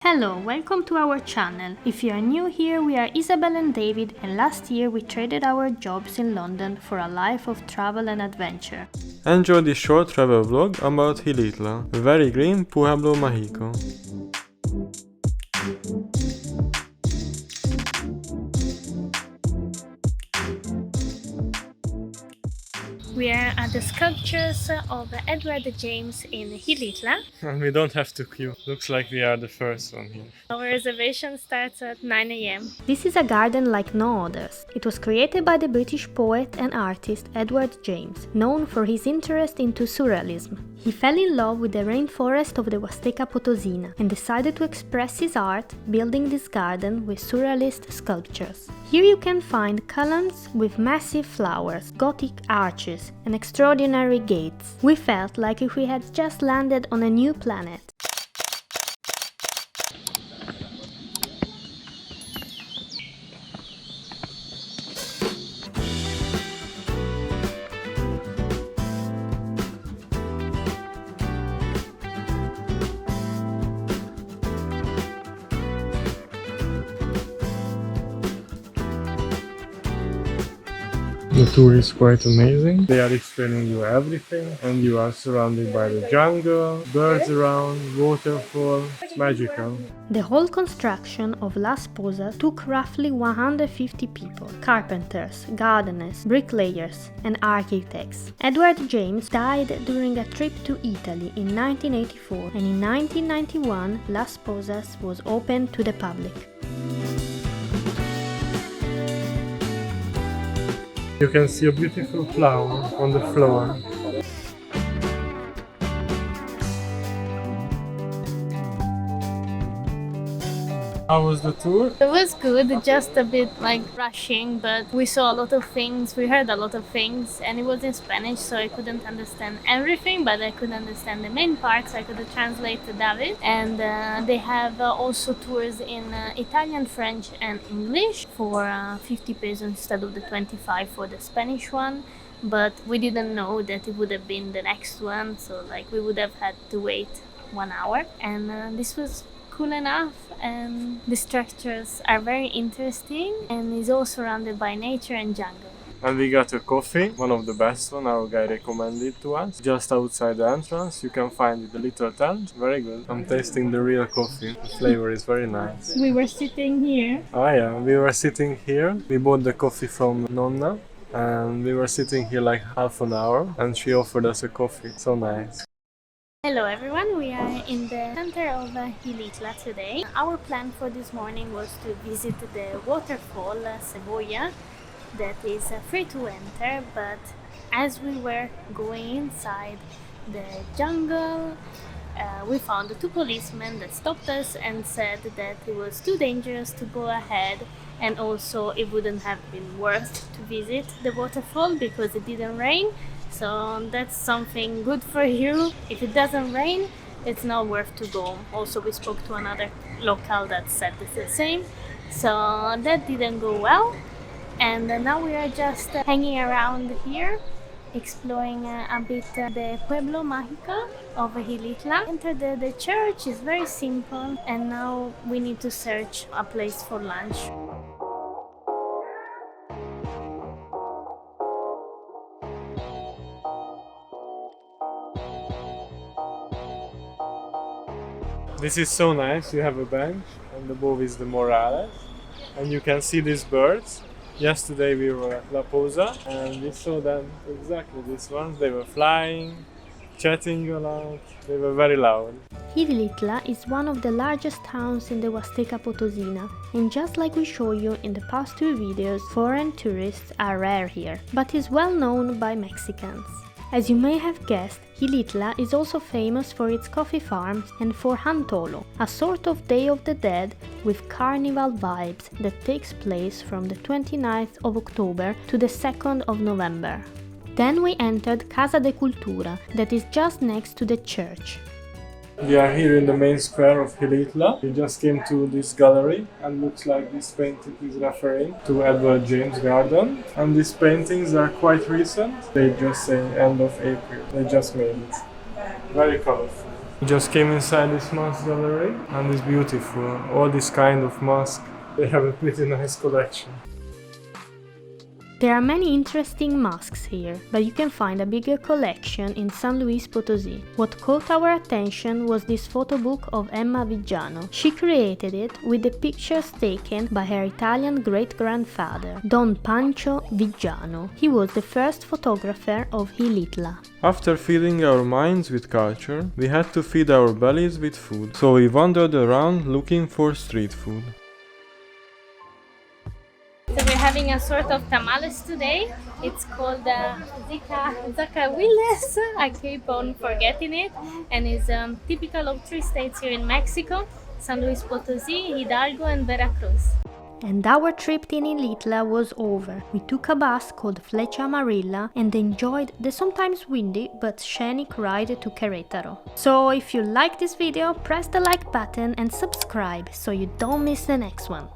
Hello, welcome to our channel. If you are new here, we are Isabel and David, and last year we traded our jobs in London for a life of travel and adventure. Enjoy this short travel vlog about Xilitla, a very green pueblo magico. We are at the sculptures of Edward James in Xilitla. And we don't have to queue. Looks like we are the first one here. Our reservation starts at 9 a.m. This is a garden like no others. It was created by the British poet and artist Edward James, known for his interest into surrealism. He fell in love with the rainforest of the Huasteca Potosina and decided to express his art building this garden with surrealist sculptures. Here you can find columns with massive flowers, Gothic arches and extraordinary gates. We felt like if we had just landed on a new planet. The tour is quite amazing. They are explaining you everything and you are surrounded by the jungle, birds around, waterfall. It's magical. The whole construction of Las Pozas took roughly 150 people, carpenters, gardeners, bricklayers and architects. Edward James died during a trip to Italy in 1984 and in 1991 Las Pozas was opened to the public. You can see a beautiful flower on the floor. How was the tour? It was good, just a bit like rushing, but we saw a lot of things, we heard a lot of things, and it was in Spanish, so I couldn't understand everything, but I could understand the main parts. I could translate to David, and they have also tours in Italian, French and English for 50 pesos instead of the 25 for the Spanish one. But we didn't know that it would have been the next one, so like we would have had to wait 1 hour, and this was cool enough, and the structures are very interesting and is all surrounded by nature and jungle. And we got a coffee, one of the best one, our guy recommended to us. Just outside the entrance you can find the little tent, very good. I'm tasting the real coffee, the flavor is very nice. We were sitting here. Oh yeah, we were sitting here. We bought the coffee from Nonna and we were sitting here like half an hour and she offered us a coffee, so nice. Hello everyone, we are in the center of Xilitla today. Our plan for this morning was to visit the waterfall Cebolla that is free to enter, but as we were going inside the jungle we found 2 policemen that stopped us and said that it was too dangerous to go ahead, and also it wouldn't have been worth to visit the waterfall because it didn't rain. So that's something good for you. If it doesn't rain, it's not worth to go. Also, we spoke to another local that said the same. So that didn't go well. And now we are just hanging around here, exploring a bit the pueblo magico of Xilitla. Enter the church, is very simple, and now we need to search a place for lunch. This is so nice, you have a bench and above is the Morales and you can see these birds. Yesterday we were at La Poza and we saw them, exactly these ones. They were flying, chatting a lot, they were very loud. Xilitla is one of the largest towns in the Huasteca Potosina, and just like we show you in the past 2 videos, foreign tourists are rare here, but is well known by Mexicans. As you may have guessed, Xilitla is also famous for its coffee farms and for Hantolo, a sort of Day of the Dead with carnival vibes that takes place from the 29th of October to the 2nd of November. Then we entered Casa de Cultura, that is just next to the church. We are here in the main square of Xilitla. We just came to this gallery and looks like this painting is referring to Edward James garden. And these paintings are quite recent. They just say end of April. They just made it. Very colorful. We just came inside this mask gallery and it's beautiful. All this kind of mask. They have a pretty nice collection. There are many interesting masks here, but you can find a bigger collection in San Luis Potosi. What caught our attention was this photo book of Emma Viggiano. She created it with the pictures taken by her Italian great-grandfather, Don Pancho Viggiano. He was the first photographer of Xilitla. After feeding our minds with culture, we had to feed our bellies with food, so we wandered around looking for street food. So we're having a sort of tamales today. It's called Zacahuil. I keep on forgetting it, and it's typical of 3 states here in Mexico: San Luis Potosi, Hidalgo, and Veracruz. And our trip in Xilitla was over. We took a bus called Flecha Amarilla and enjoyed the sometimes windy but scenic ride to Querétaro. So if you like this video, press the like button and subscribe so you don't miss the next one.